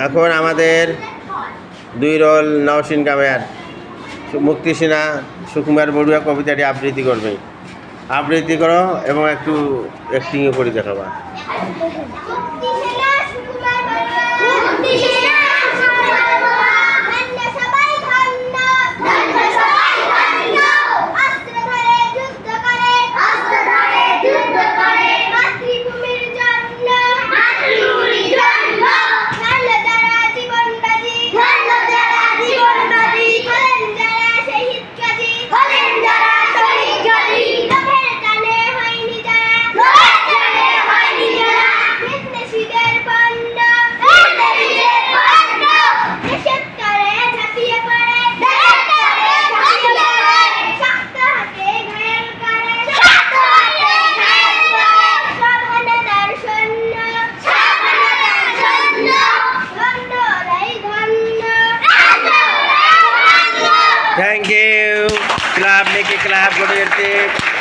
এখন আমাদের 2 রোল নওশিন কামের মুক্তি সিনহা সুকুমার বড়ুয়া কবিতাটি আবৃত্তি করবে। আবৃত্তি করো এবং একটু অ্যাক্টিংও করে দেখাবা। Thank you. Clap, make a clap. Go to your tape.